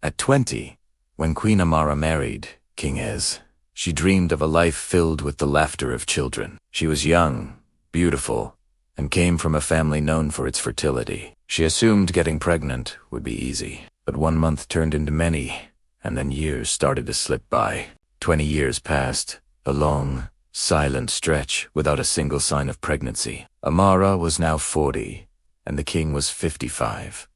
At 20, when Queen Amara married King Ez, she dreamed of a life filled with the laughter of children. She was young, beautiful, and came from a family known for its fertility. She assumed getting pregnant would be easy, but 1 month turned into many, and then years started to slip by. 20 years passed, a long, silent stretch without a single sign of pregnancy. Amara was now 40, and the king was 55.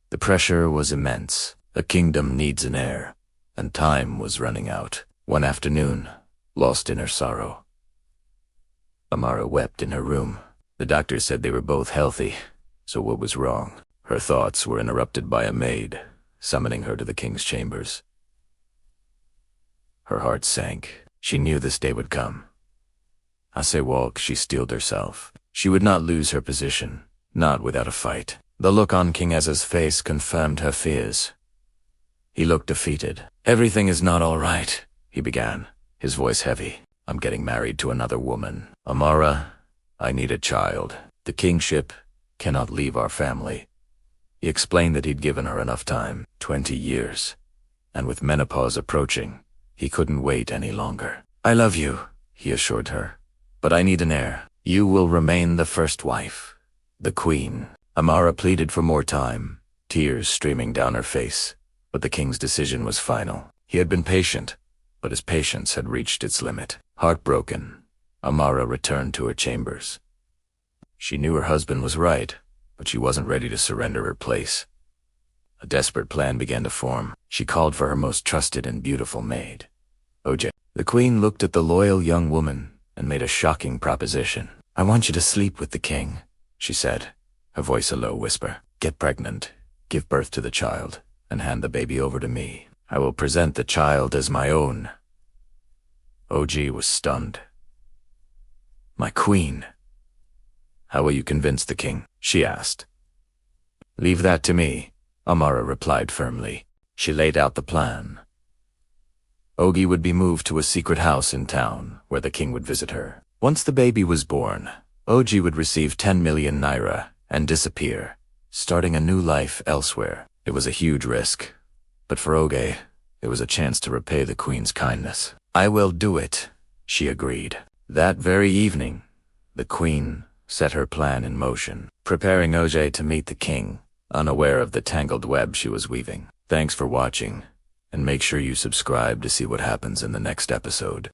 The pressure was immense. A kingdom needs an heir, and time was running out. One afternoon, lost in her sorrow, Amara wept in her room. The doctor said they were both healthy, so what was wrong? Her thoughts were interrupted by a maid, summoning her to the king's chambers. Her heart sank. She knew this day would come. As they walked, she steeled herself. She would not lose her position, not without a fight. The look on King Ez's face confirmed her fears. He looked defeated. "Everything is not all right," he began, his voice heavy. "I'm getting married to another woman. Amara, I need a child. The kingship cannot leave our family." He explained that he'd given her enough time, 20 years, and with menopause approaching, he couldn't wait any longer. "I love you," he assured her, "but I need an heir. You will remain the first wife, the queen." Amara pleaded for more time, tears streaming down her face, but the king's decision was final. He had been patient, but his patience had reached its limit. Heartbroken, Amara returned to her chambers. She knew her husband was right, but she wasn't ready to surrender her place. A desperate plan began to form. She called for her most trusted and beautiful maid, OJ. The queen looked at the loyal young woman and made a shocking proposition. "I want you to sleep with the king," she said, her voice a low whisper. "Get pregnant, give birth to the child, and hand the baby over to me. I will present the child as my own." OG was stunned. "My queen." "How will you convince the king?" she asked. "Leave that to me," Amara replied firmly. She laid out the plan. Ogi would be moved to a secret house in town, where the king would visit her. Once the baby was born, Ogi would receive 10 million naira and disappear, starting a new life elsewhere. It was a huge risk, but for Oge, it was a chance to repay the queen's kindness. "I will do it," she agreed. That very evening, the queen set her plan in motion, preparing Oge to meet the king, unaware of the tangled web she was weaving. Thanks for watching, and make sure you subscribe to see what happens in the next episode.